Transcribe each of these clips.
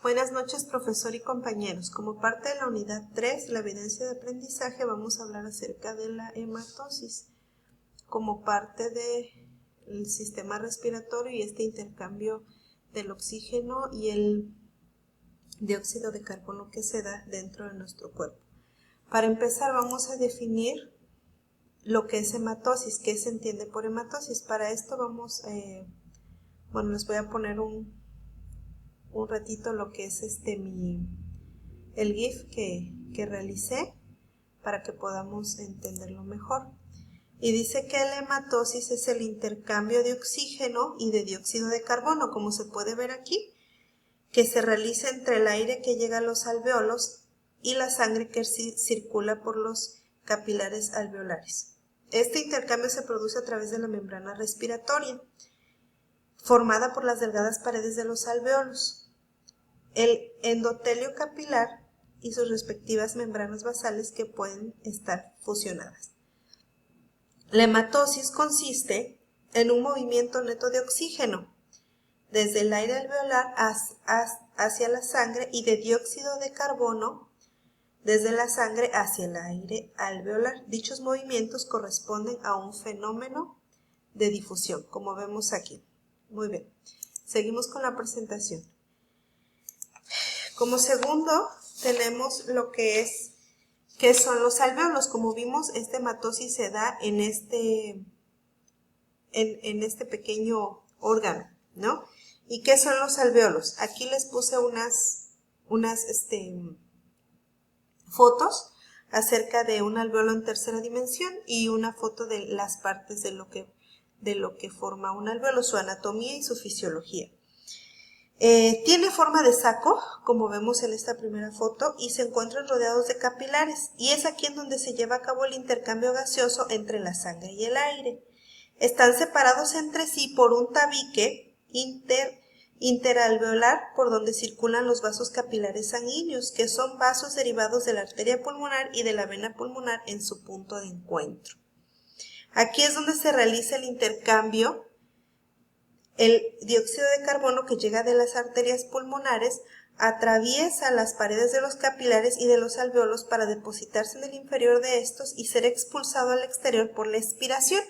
Buenas noches, profesor y compañeros. Como parte de la unidad 3, la evidencia de aprendizaje, vamos a hablar acerca de la hematosis como parte del sistema respiratorio y este intercambio del oxígeno y el dióxido de carbono que se da dentro de nuestro cuerpo. Para empezar, vamos a definir lo que es hematosis, qué se entiende por hematosis. Para esto les voy a poner un ratito lo que es el GIF que realicé para que podamos entenderlo mejor. Y dice que la hematosis es el intercambio de oxígeno y de dióxido de carbono, como se puede ver aquí, que se realiza entre el aire que llega a los alveolos y la sangre que circula por los capilares alveolares. Este intercambio se produce a través de la membrana respiratoria, formada por las delgadas paredes de los alveolos, el endotelio capilar y sus respectivas membranas basales que pueden estar fusionadas. La hematosis consiste en un movimiento neto de oxígeno desde el aire alveolar hacia la sangre y de dióxido de carbono desde la sangre hacia el aire alveolar. Dichos movimientos corresponden a un fenómeno de difusión, como vemos aquí. Muy bien, seguimos con la presentación. Como segundo tenemos lo que son los alveolos. Como vimos, esta hematosis se da en este pequeño órgano, ¿no? ¿Y qué son los alveolos? Aquí les puse unas fotos acerca de un alveolo en tercera dimensión y una foto de las partes de lo que forma un alveolo, su anatomía y su fisiología. Tiene forma de saco, como vemos en esta primera foto, y se encuentran rodeados de capilares, y es aquí en donde se lleva a cabo el intercambio gaseoso entre la sangre y el aire. Están separados entre sí por un tabique interalveolar por donde circulan los vasos capilares sanguíneos, que son vasos derivados de la arteria pulmonar y de la vena pulmonar en su punto de encuentro. Aquí es donde se realiza el intercambio. El dióxido de carbono que llega de las arterias pulmonares atraviesa las paredes de los capilares y de los alveolos para depositarse en el inferior de estos y ser expulsado al exterior por la expiración.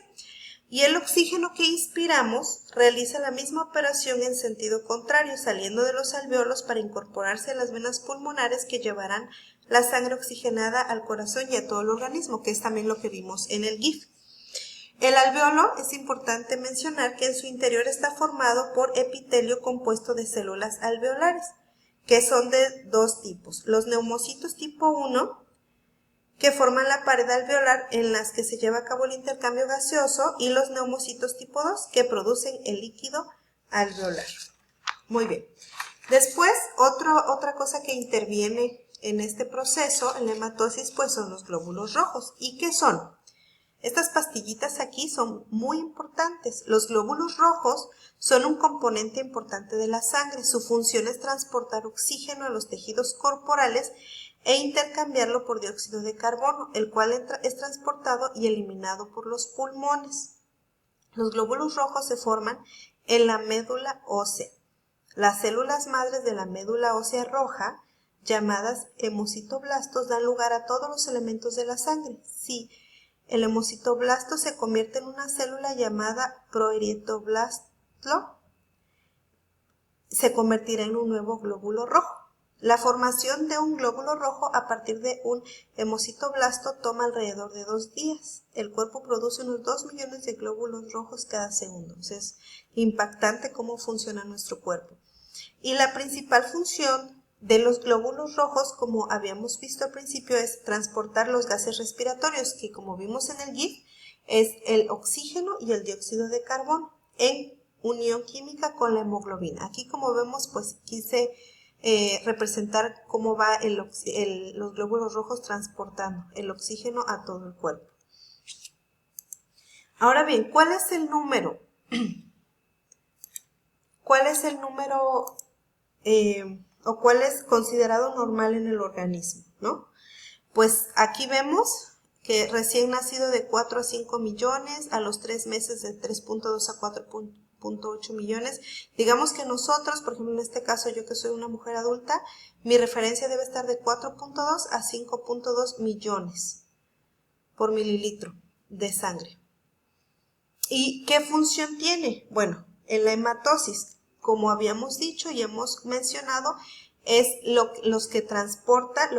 Y el oxígeno que inspiramos realiza la misma operación en sentido contrario, saliendo de los alveolos para incorporarse a las venas pulmonares que llevarán la sangre oxigenada al corazón y a todo el organismo, que es también lo que vimos en el GIF. El alveolo es importante mencionar que en su interior está formado por epitelio compuesto de células alveolares, que son de dos tipos. Los neumocitos tipo 1, que forman la pared alveolar en las que se lleva a cabo el intercambio gaseoso, y los neumocitos tipo 2, que producen el líquido alveolar. Muy bien. Después, otra cosa que interviene en este proceso, en la hematosis, pues son los glóbulos rojos. ¿Y qué son? Estas pastillitas aquí son muy importantes. Los glóbulos rojos son un componente importante de la sangre. Su función es transportar oxígeno a los tejidos corporales e intercambiarlo por dióxido de carbono, el cual es transportado y eliminado por los pulmones. Los glóbulos rojos se forman en la médula ósea. Las células madres de la médula ósea roja, llamadas hemocitoblastos, dan lugar a todos los elementos de la sangre. Sí, el hemocitoblasto se convierte en una célula llamada proerietoblasto, se convertirá en un nuevo glóbulo rojo. La formación de un glóbulo rojo a partir de un hemocitoblasto toma alrededor de 2 días. El cuerpo produce unos 2 millones de glóbulos rojos cada segundo. O sea, es impactante cómo funciona nuestro cuerpo. Y la principal función de los glóbulos rojos, como habíamos visto al principio, es transportar los gases respiratorios, que como vimos en el GIF, es el oxígeno y el dióxido de carbono en unión química con la hemoglobina. Aquí, como vemos, pues quise representar cómo va los glóbulos rojos transportando el oxígeno a todo el cuerpo. Ahora bien, ¿cuál es el número? ¿Cuál es el número o cuál es considerado normal en el organismo, ¿no? Pues aquí vemos que recién nacido de 4 a 5 millones, a los 3 meses de 3.2 a 4.2 5.8 millones. Digamos que nosotros, por ejemplo, en este caso, yo que soy una mujer adulta, mi referencia debe estar de 4.2 a 5.2 millones por mililitro de sangre. ¿Y qué función tiene? Bueno, en la hematosis, como habíamos dicho y hemos mencionado, es lo que transporta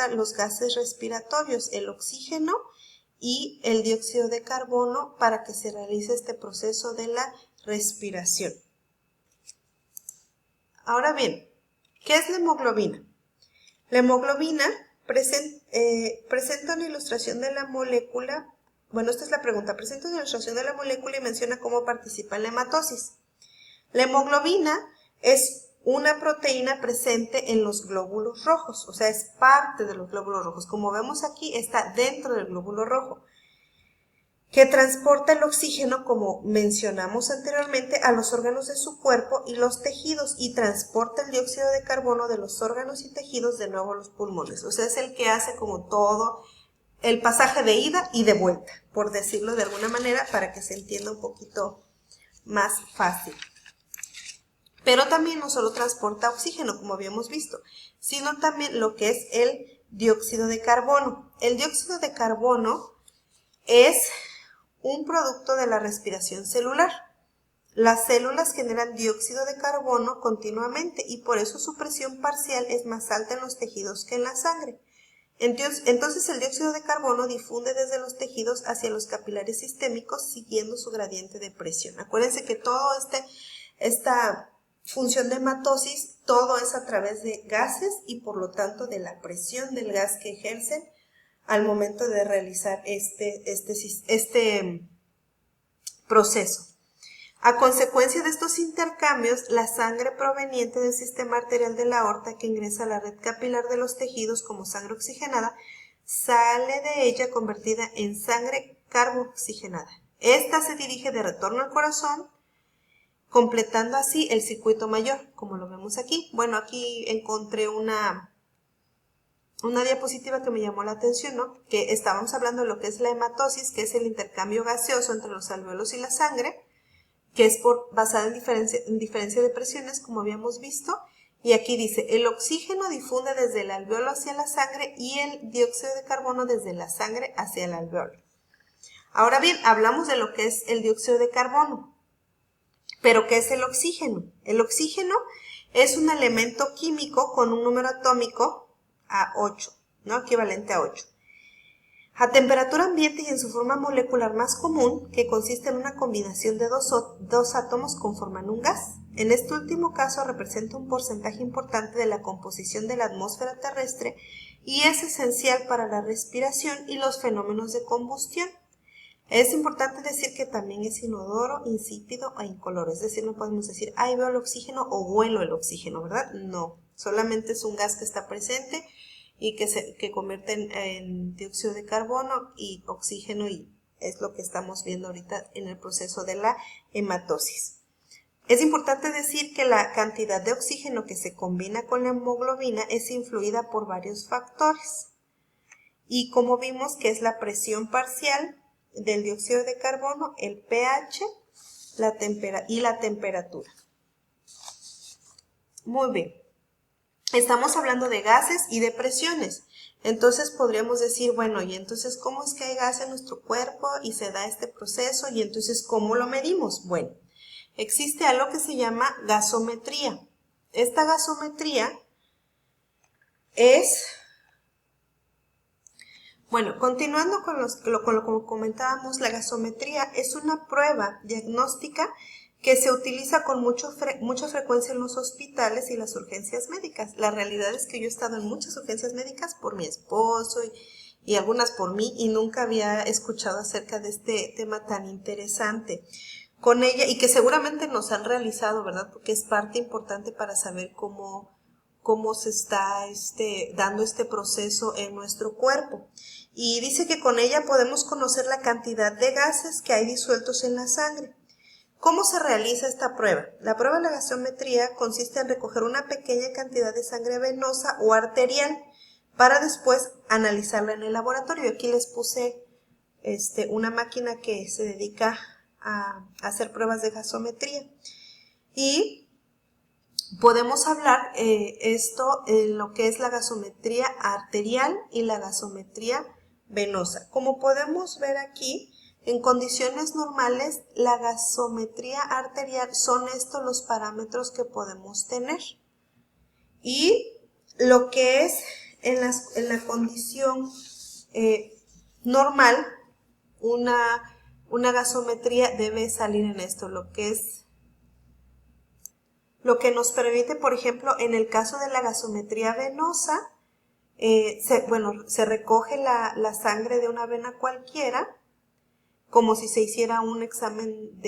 los gases respiratorios, el oxígeno y el dióxido de carbono para que se realice este proceso de la respiración. Ahora bien, ¿qué es la hemoglobina? La hemoglobina presenta una ilustración de la molécula. Bueno, esta es la pregunta. Presenta una ilustración de la molécula y menciona cómo participa en la hematosis. La hemoglobina es una proteína presente en los glóbulos rojos, o sea, es parte de los glóbulos rojos. Como vemos aquí, está dentro del glóbulo rojo, que transporta el oxígeno, como mencionamos anteriormente, a los órganos de su cuerpo y los tejidos, y transporta el dióxido de carbono de los órganos y tejidos de nuevo a los pulmones. O sea, es el que hace como todo el pasaje de ida y de vuelta, por decirlo de alguna manera, para que se entienda un poquito más fácil. Pero también no solo transporta oxígeno, como habíamos visto, sino también lo que es el dióxido de carbono. El dióxido de carbono es un producto de la respiración celular. Las células generan dióxido de carbono continuamente y por eso su presión parcial es más alta en los tejidos que en la sangre. Entonces el dióxido de carbono difunde desde los tejidos hacia los capilares sistémicos siguiendo su gradiente de presión. Acuérdense que todo esta función de hematosis, todo es a través de gases y por lo tanto de la presión del gas que ejercen al momento de realizar este proceso. A consecuencia de estos intercambios, la sangre proveniente del sistema arterial de la aorta que ingresa a la red capilar de los tejidos como sangre oxigenada, sale de ella convertida en sangre carboxigenada. Esta se dirige de retorno al corazón, completando así el circuito mayor, como lo vemos aquí. Bueno, aquí encontré una diapositiva que me llamó la atención, ¿no? Que estábamos hablando de lo que es la hematosis, que es el intercambio gaseoso entre los alvéolos y la sangre, que es basada en diferencia de presiones, como habíamos visto. Y aquí dice, el oxígeno difunde desde el alvéolo hacia la sangre y el dióxido de carbono desde la sangre hacia el alvéolo. Ahora bien, hablamos de lo que es el dióxido de carbono. ¿Pero qué es el oxígeno? El oxígeno es un elemento químico con un número atómico a 8, ¿no? Equivalente a 8. A temperatura ambiente y en su forma molecular más común, que consiste en una combinación de dos átomos conforman un gas. En este último caso representa un porcentaje importante de la composición de la atmósfera terrestre y es esencial para la respiración y los fenómenos de combustión. Es importante decir que también es inodoro, insípido e incoloro, es decir, no podemos decir, ay, veo el oxígeno o huelo el oxígeno, ¿verdad? No, solamente es un gas que está presente y que convierte en dióxido de carbono y oxígeno, y es lo que estamos viendo ahorita en el proceso de la hematosis. Es importante decir que la cantidad de oxígeno que se combina con la hemoglobina es influida por varios factores. Y como vimos que es la presión parcial del dióxido de carbono, el pH y la temperatura. Muy bien. Estamos hablando de gases y de presiones. Entonces podríamos decir, bueno, y entonces, ¿cómo es que hay gas en nuestro cuerpo y se da este proceso? Y entonces, ¿cómo lo medimos? Bueno, existe algo que se llama gasometría. Esta gasometría es... Bueno, continuando con lo que comentábamos, la gasometría es una prueba diagnóstica que se utiliza con mucha frecuencia en los hospitales y las urgencias médicas. La realidad es que yo he estado en muchas urgencias médicas por mi esposo y algunas por mí, y nunca había escuchado acerca de este tema tan interesante con ella, y que seguramente nos han realizado, ¿verdad? Porque es parte importante para saber cómo se está dando este proceso en nuestro cuerpo. Y dice que con ella podemos conocer la cantidad de gases que hay disueltos en la sangre. ¿Cómo se realiza esta prueba? La prueba de la gasometría consiste en recoger una pequeña cantidad de sangre venosa o arterial para después analizarla en el laboratorio. Aquí les puse una máquina que se dedica a hacer pruebas de gasometría. Y podemos hablar lo que es la gasometría arterial y la gasometría venosa. Como podemos ver aquí, en condiciones normales, la gasometría arterial son estos los parámetros que podemos tener. Y lo que es en la condición normal, una gasometría debe salir en esto, lo que nos permite, por ejemplo, en el caso de la gasometría venosa, se recoge la sangre de una vena cualquiera, como si se hiciera un examen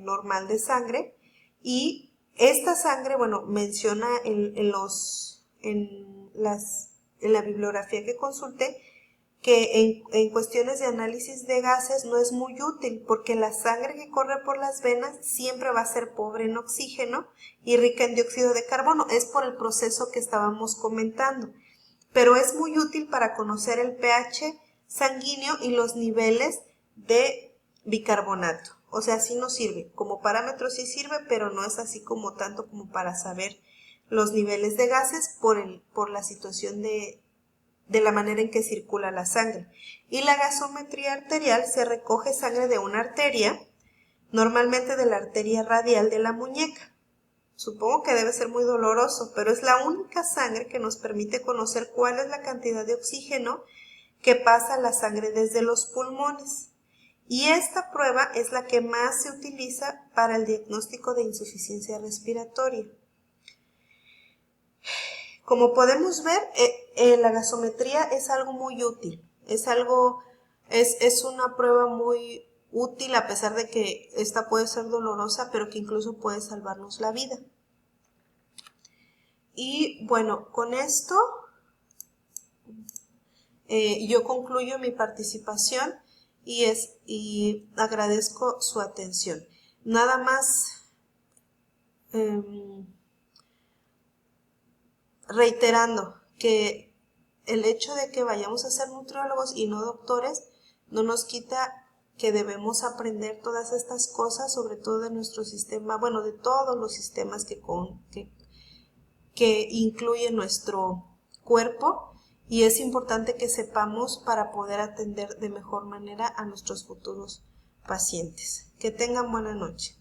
normal de sangre, y esta sangre, menciona en la bibliografía que consulté, que en cuestiones de análisis de gases no es muy útil porque la sangre que corre por las venas siempre va a ser pobre en oxígeno y rica en dióxido de carbono. Es por el proceso que estábamos comentando. Pero es muy útil para conocer el pH sanguíneo y los niveles de bicarbonato. O sea, sí nos sirve. Como parámetro sí sirve, pero no es así como tanto como para saber los niveles de gases por la situación de la manera en que circula la sangre. Y la gasometría arterial se recoge sangre de una arteria, normalmente de la arteria radial de la muñeca. Supongo que debe ser muy doloroso, pero es la única sangre que nos permite conocer cuál es la cantidad de oxígeno que pasa a la sangre desde los pulmones. Y esta prueba es la que más se utiliza para el diagnóstico de insuficiencia respiratoria. Como podemos ver, la gasometría es algo muy útil, es una prueba muy útil a pesar de que esta puede ser dolorosa, pero que incluso puede salvarnos la vida. Y bueno, con esto yo concluyo mi participación y agradezco su atención. Nada más reiterando que el hecho de que vayamos a ser nutriólogos y no doctores no nos quita que debemos aprender todas estas cosas, sobre todo de nuestro sistema, de todos los sistemas que incluye nuestro cuerpo, y es importante que sepamos para poder atender de mejor manera a nuestros futuros pacientes. Que tengan buena noche.